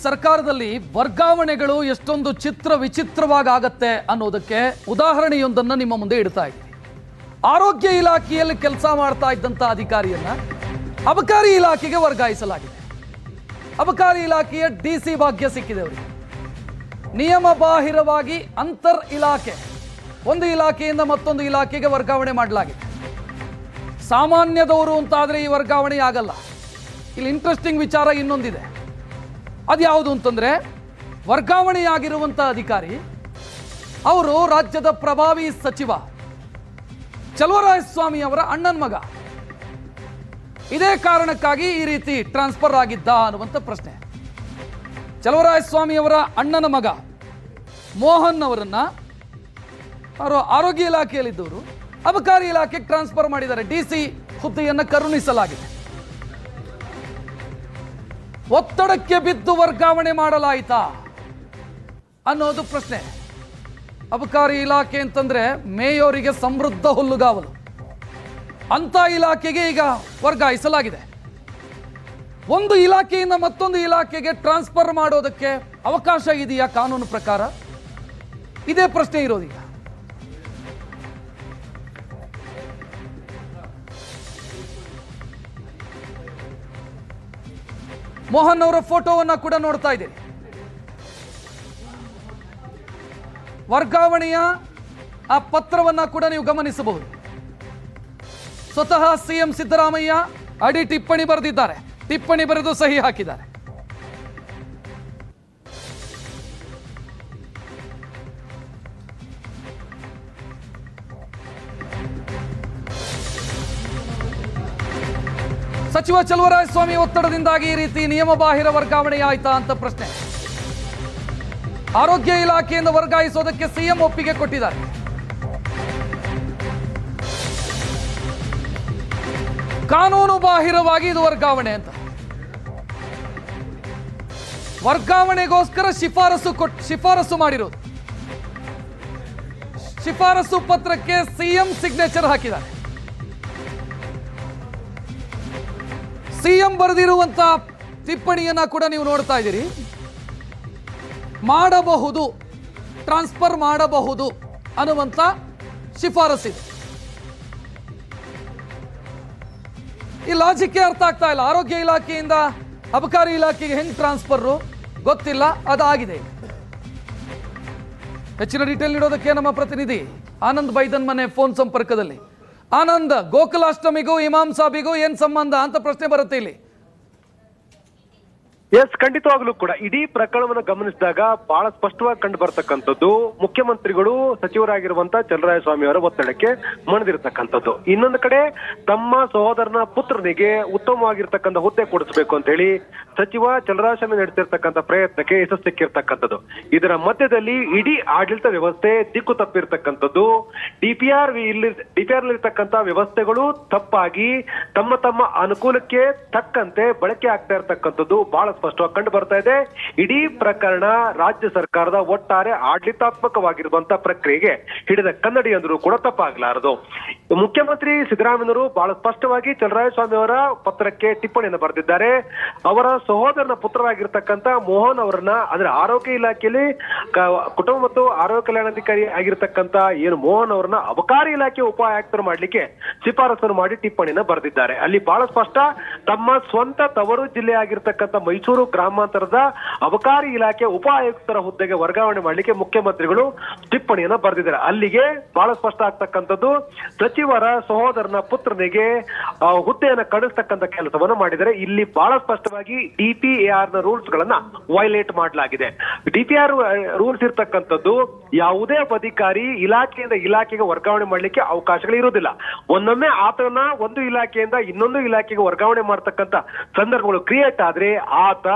ಸರ್ಕಾರದಲ್ಲಿ ವರ್ಗಾವಣೆಗಳು ಎಷ್ಟೊಂದು ಚಿತ್ರ ವಿಚಿತ್ರವಾಗಿ ಆಗತ್ತೆ ಅನ್ನೋದಕ್ಕೆ ಉದಾಹರಣೆಯೊಂದನ್ನು ನಿಮ್ಮ ಮುಂದೆ ಇಡ್ತಾ ಇದ್ದೀನಿ. ಆರೋಗ್ಯ ಇಲಾಖೆಯಲ್ಲಿ ಕೆಲಸ ಮಾಡ್ತಾ ಇದ್ದಂಥ ಅಧಿಕಾರಿಯನ್ನ ಅಬಕಾರಿ ಇಲಾಖೆಗೆ ವರ್ಗಾಯಿಸಲಾಗಿದೆ. ಅಬಕಾರಿ ಇಲಾಖೆಯ ಡಿಸಿ ಭಾಗ್ಯ ಸಿಕ್ಕಿದೆ ಅವರಿಗೆ. ನಿಯಮ ಬಾಹಿರವಾಗಿ ಅಂತರ್ ಇಲಾಖೆ ಒಂದು ಇಲಾಖೆಯಿಂದ ಮತ್ತೊಂದು ಇಲಾಖೆಗೆ ವರ್ಗಾವಣೆ ಮಾಡಲಾಗಿದೆ. ಸಾಮಾನ್ಯದವರು ಅಂತಾದರೆ ಈ ವರ್ಗಾವಣೆ ಆಗಲ್ಲ. ಇಲ್ಲಿ ಇಂಟ್ರೆಸ್ಟಿಂಗ್ ವಿಚಾರ ಇನ್ನೊಂದಿದೆ. ಅದ್ಯಾವುದು ಅಂತಂದ್ರೆ, ವರ್ಗಾವಣೆಯಾಗಿರುವಂಥ ಅಧಿಕಾರಿ ಅವರು ರಾಜ್ಯದ ಪ್ರಭಾವಿ ಸಚಿವ ಚಲುವರಾಯಸ್ವಾಮಿ ಅವರ ಅಣ್ಣನ ಮಗ. ಇದೇ ಕಾರಣಕ್ಕಾಗಿ ಈ ರೀತಿ ಟ್ರಾನ್ಸ್ಫರ್ ಆಗಿದ್ದ ಅನ್ನುವಂಥ ಪ್ರಶ್ನೆ. ಚಲುವರಾಯಸ್ವಾಮಿ ಅವರ ಅಣ್ಣನ ಮಗ ಮೋಹನ್ ಅವರನ್ನ ಅವರು ಆರೋಗ್ಯ ಇಲಾಖೆಯಲ್ಲಿದ್ದವರು ಅಬಕಾರಿ ಇಲಾಖೆಗೆ ಟ್ರಾನ್ಸ್ಫರ್ ಮಾಡಿದ್ದಾರೆ. ಡಿಸಿ ಹುದ್ದೆಯನ್ನು ಕರುಣಿಸಲಾಗಿದೆ. ಒತ್ತಡಕ್ಕೆ ಬಿದ್ದು ವರ್ಗಾವಣೆ ಮಾಡಲಾಯಿತಾ ಅನ್ನೋದು ಪ್ರಶ್ನೆ. ಅಬಕಾರಿ ಇಲಾಖೆ ಅಂತಂದ್ರೆ ಮೇಯೋರಿಗೆ ಸಮೃದ್ಧ ಹುಲ್ಲುಗಾವಲು. ಅಂತ ಇಲಾಖೆಗೆ ಈಗ ವರ್ಗಾಯಿಸಲಾಗಿದೆ. ಒಂದು ಇಲಾಖೆಯಿಂದ ಮತ್ತೊಂದು ಇಲಾಖೆಗೆ ಟ್ರಾನ್ಸ್ಫರ್ ಮಾಡೋದಕ್ಕೆ ಅವಕಾಶ ಇದೆಯಾ ಕಾನೂನು ಪ್ರಕಾರ? ಇದೇ ಪ್ರಶ್ನೆ ಇರೋದೀಗ. ಮೋಹನ್ ಅವರ ಫೋಟೋವನ್ನ ಕೂಡ ನೋಡ್ತಾ ಇದ್ದೀರಿ. ವರ್ಗಾವಣೆಯ ಆ ಪತ್ರವನ್ನ ಕೂಡ ನೀವು ಗಮನಿಸಬಹುದು. ಸ್ವತಃ ಸಿಎಂ ಸಿದ್ದರಾಮಯ್ಯ ಅಡಿ ಟಿಪ್ಪಣಿ ಬರೆದಿದ್ದಾರೆ. ಟಿಪ್ಪಣಿ ಬರೆದು ಸಹಿ ಹಾಕಿದ್ದಾರೆ. ಸಚಿವ ಚಲುವರಾಯಸ್ವಾಮಿ ಒತ್ತಡದಿಂದಾಗಿ ಈ ರೀತಿ ನಿಯಮ ಬಾಹಿರ ವರ್ಗಾವಣೆ ಆಯ್ತಾ ಅಂತ ಪ್ರಶ್ನೆ. ಆರೋಗ್ಯ ಇಲಾಖೆಯಿಂದ ವರ್ಗಾಯಿಸೋದಕ್ಕೆ ಸಿಎಂ ಒಪ್ಪಿಗೆ ಕೊಟ್ಟಿದ್ದಾರೆ. ಕಾನೂನು ಬಾಹಿರವಾಗಿ ಇದು ವರ್ಗಾವಣೆ ಅಂತ. ವರ್ಗಾವಣೆಗೋಸ್ಕರ ಶಿಫಾರಸು ಮಾಡಿರೋದು. ಶಿಫಾರಸು ಪತ್ರಕ್ಕೆ ಸಿಎಂ ಸಿಗ್ನೇಚರ್ ಹಾಕಿದ್ದಾರೆ. ಸಿಎಂ ಬರೆದಿರುವಂತ ಟಿಪ್ಪಣಿಯನ್ನ ಕೂಡ ನೀವು ನೋಡ್ತಾ ಇದ್ದೀರಿ. ಮಾಡಬಹುದು, ಟ್ರಾನ್ಸ್ಫರ್ ಮಾಡಬಹುದು ಅನ್ನುವಂತ ಶಿಫಾರಸಿದೆ. ಈ ಲಾಜಿಕ್ ಅರ್ಥ ಆಗ್ತಾ ಇಲ್ಲ. ಆರೋಗ್ಯ ಇಲಾಖೆಯಿಂದ ಅಬಕಾರಿ ಇಲಾಖೆಗೆ ಹೆಂಗ್ ಟ್ರಾನ್ಸ್ಫರ್ ಗೊತ್ತಿಲ್ಲ, ಅದಾಗಿದೆ. ಹೆಚ್ಚಿನ ಡೀಟೇಲ್ ನೀಡೋದಕ್ಕೆ ನಮ್ಮ ಪ್ರತಿನಿಧಿ ಆನಂದ್ ಬೈದನ್ ಮನೆ ಫೋನ್ ಸಂಪರ್ಕದಲ್ಲಿ. ಆನಂದ್, ಗೋಕುಲಾಷ್ಟಮಿಗೂ ಇಮಾಮ್ ಸಾಬಿಗೂ ಏನ್ ಸಂಬಂಧ ಅಂತ ಪ್ರಶ್ನೆ ಬರುತ್ತೆ ಇಲ್ಲಿ. ಎಸ್, ಖಂಡಿತವಾಗ್ಲೂ ಕೂಡ ಇಡೀ ಪ್ರಕರಣವನ್ನು ಗಮನಿಸಿದಾಗ ಬಹಳ ಸ್ಪಷ್ಟವಾಗಿ ಕಂಡು ಬರ್ತಕ್ಕಂಥದ್ದು ಮುಖ್ಯಮಂತ್ರಿಗಳು ಸಚಿವರಾಗಿರುವಂತ ಚಲುವರಾಯಸ್ವಾಮಿ ಅವರ ಒತ್ತಡಕ್ಕೆ ಮಣಿದಿರ್ತಕ್ಕಂಥದ್ದು. ಇನ್ನೊಂದು ಕಡೆ ತಮ್ಮ ಸಹೋದರನ ಪುತ್ರನಿಗೆ ಉತ್ತಮವಾಗಿರ್ತಕ್ಕಂಥ ಹುದ್ದೆ ಕೊಡಿಸಬೇಕು ಅಂತ ಹೇಳಿ ಸಚಿವ ಚಲುವರಾಯಸ್ವಾಮಿ ನಡೆಸಿರ್ತಕ್ಕಂಥ ಪ್ರಯತ್ನಕ್ಕೆ ಯಶಸ್ಸು ಸಿಕ್ಕಿರ್ತಕ್ಕಂಥದ್ದು. ಇದರ ಮಧ್ಯದಲ್ಲಿ ಇಡೀ ಆಡಳಿತ ವ್ಯವಸ್ಥೆ ದಿಕ್ಕು ತಪ್ಪಿರ್ತಕ್ಕಂಥದ್ದು. ಡಿಪಿಆರ್ ಇರ್ತಕ್ಕಂಥ ವ್ಯವಸ್ಥೆಗಳು ತಪ್ಪಾಗಿ ತಮ್ಮ ಅನುಕೂಲಕ್ಕೆ ತಕ್ಕಂತೆ ಬಳಕೆ ಆಗ್ತಾ ಇರ್ತಕ್ಕಂಥದ್ದು ಬಹಳ ಸ್ಪಷ್ಟವಾಗಿ ಕಂಡು ಬರ್ತಾ ಇದೆ. ಇಡೀ ಪ್ರಕರಣ ರಾಜ್ಯ ಸರ್ಕಾರದ ಒಟ್ಟಾರೆ ಆಡಳಿತಾತ್ಮಕವಾಗಿರುವಂತಹ ಪ್ರಕ್ರಿಯೆಗೆ ಹಿಡಿದ ಕನ್ನಡಿ ಅಂದ್ರೂ ಕೂಡ ತಪ್ಪಾಗಲಾರದು. ಮುಖ್ಯಮಂತ್ರಿ ಸಿದ್ದರಾಮಯ್ಯನವರು ಬಹಳ ಸ್ಪಷ್ಟವಾಗಿ ಚಲುವರಾಯಸ್ವಾಮಿ ಅವರ ಪತ್ರಕ್ಕೆ ಟಿಪ್ಪಣಿಯನ್ನು ಬರೆದಿದ್ದಾರೆ. ಅವರ ಸಹೋದರನ ಪುತ್ರರಾಗಿರ್ತಕ್ಕಂಥ ಮೋಹನ್ ಅವರನ್ನ ಅಂದ್ರೆ ಆರೋಗ್ಯ ಇಲಾಖೆಯಲ್ಲಿ ಕುಟುಂಬ ಮತ್ತು ಆರೋಗ್ಯ ಕಲ್ಯಾಣಾಧಿಕಾರಿ ಆಗಿರ್ತಕ್ಕಂಥ ಏನು ಮೋಹನ್ ಅವರನ್ನ ಅಬಕಾರಿ ಇಲಾಖೆ ಉಪ ಆಯುಕ್ತರು ಮಾಡ್ಲಿಕ್ಕೆ ಶಿಫಾರಸನ್ನು ಮಾಡಿ ಟಿಪ್ಪಣಿಯನ್ನು ಬರೆದಿದ್ದಾರೆ. ಅಲ್ಲಿ ಬಹಳ ಸ್ಪಷ್ಟ ತಮ್ಮ ಸ್ವಂತ ತವರು ಜಿಲ್ಲೆ ಆಗಿರ್ತಕ್ಕಂಥ ಮೈಸೂರು ಗ್ರಾಮಾಂತರದ ಅಬಕಾರಿ ಇಲಾಖೆ ಉಪ ಆಯುಕ್ತರ ಹುದ್ದೆಗೆ ವರ್ಗಾವಣೆ ಮಾಡಲಿಕ್ಕೆ ಮುಖ್ಯಮಂತ್ರಿಗಳು ಟಿಪ್ಪಣಿಯನ್ನ ಬರೆದಿದ್ದಾರೆ. ಅಲ್ಲಿಗೆ ಬಹಳ ಸ್ಪಷ್ಟ ಆಗ್ತಕ್ಕಂಥದ್ದು ಸಚಿವರ ಸಹೋದರನ ಪುತ್ರನಿಗೆ ಹುದ್ದೆಯನ್ನ ಕಳಿಸ್ತಕ್ಕಂಥ ಕೆಲಸವನ್ನು ಮಾಡಿದರೆ ಇಲ್ಲಿ ಬಹಳ ಸ್ಪಷ್ಟವಾಗಿ ಡಿಪಿಆರ್ ನ ರೂಲ್ಸ್ ಗಳನ್ನ ವೈಲೇಟ್ ಮಾಡಲಾಗಿದೆ. ಡಿಪಿಆರ್ ರೂಲ್ಸ್ ಇರ್ತಕ್ಕಂಥದ್ದು ಯಾವುದೇ ಅಧಿಕಾರಿ ಇಲಾಖೆಯಿಂದ ಇಲಾಖೆಗೆ ವರ್ಗಾವಣೆ ಮಾಡಲಿಕ್ಕೆ ಅವಕಾಶಗಳು ಇರುವುದಿಲ್ಲ. ಒಂದೊಮ್ಮೆ ಆತನ ಒಂದು ಇಲಾಖೆಯಿಂದ ಇನ್ನೊಂದು ಇಲಾಖೆಗೆ ವರ್ಗಾವಣೆ ಮಾಡತಕ್ಕಂಥ ಸಂದರ್ಭಗಳು ಕ್ರಿಯೇಟ್ ಆದ್ರೆ ಆತ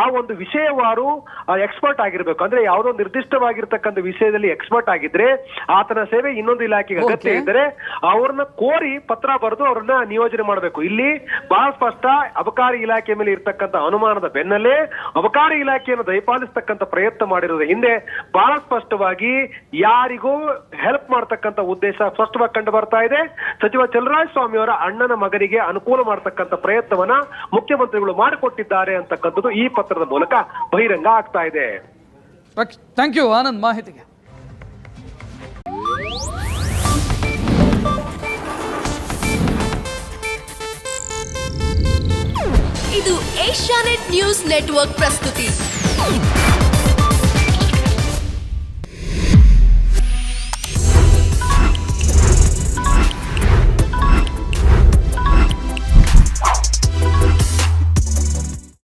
ಆ ಒಂದು ವಿಷಯವಾರು ಎಕ್ಸ್ಪರ್ಟ್ ಆಗಿರ್ಬೇಕು. ಅಂದ್ರೆ ಯಾವುದೋ ನಿರ್ದಿಷ್ಟವಾಗಿರ್ತಕ್ಕಂಥ ವಿಷಯದಲ್ಲಿ ಎಕ್ಸ್ಪರ್ಟ್ ಆಗಿದ್ರೆ ಆತನ ಸೇವೆ ಇನ್ನೊಂದು ಇಲಾಖೆಗೆ ಅಗತ್ಯ ಇದ್ದರೆ ಅವ್ರನ್ನ ಕೋರಿ ಪತ್ರ ಬರೆದು ಅವ್ರನ್ನ ನಿಯೋಜನೆ ಮಾಡಬೇಕು. ಇಲ್ಲಿ ಬಹಳ ಸ್ಪಷ್ಟ ಅಬಕಾರಿ ಇಲಾಖೆ ಮೇಲೆ ಇರ್ತಕ್ಕಂಥ ಅನುಮಾನದ ಬೆನ್ನಲ್ಲೇ ಅಬಕಾರಿ ಇಲಾಖೆಯನ್ನು ದಯಪಾಲಿಸ್ತಕ್ಕಂಥ ಪ್ರಯತ್ನ ಮಾಡಿರೋದ್ರ ಹಿಂದೆ ಬಹಳ ಸ್ಪಷ್ಟವಾಗಿ ಯಾರಿಗೂ ಹೆಲ್ಪ್ ಮಾಡ್ತಕ್ಕಂಥ ಉದ್ದೇಶ ಸ್ಪಷ್ಟವಾಗಿ ಕಂಡು ಬರ್ತಾ ಇದೆ. ಸಚಿವ ಚಲುವರಾಯಸ್ವಾಮಿ ಅವರ ಅಣ್ಣನ ಮಗನಿಗೆ ಅನುಕೂಲ ಮಾಡತಕ್ಕಂಥ ಪ್ರಯತ್ನವನ್ನ ಮುಖ್ಯಮಂತ್ರಿಗಳು ಮಾಡಿಕೊಟ್ಟಿದ್ದಾರೆ ಅಂತಕ್ಕಂಥದ್ದು ಈ ಪತ್ರದ ಮೂಲಕ ಬಹಿರಂಗ ಆಗ್ತಾ ಇದೆ. ಥ್ಯಾಂಕ್ ಯು ಆನಂದ್ ಮಾಹಿತಿಗೆ. ಇದು ಏಷ್ಯಾನೆಟ್ ನ್ಯೂಸ್ ನೆಟ್ವರ್ಕ್ ಪ್ರಸ್ತುತಿ.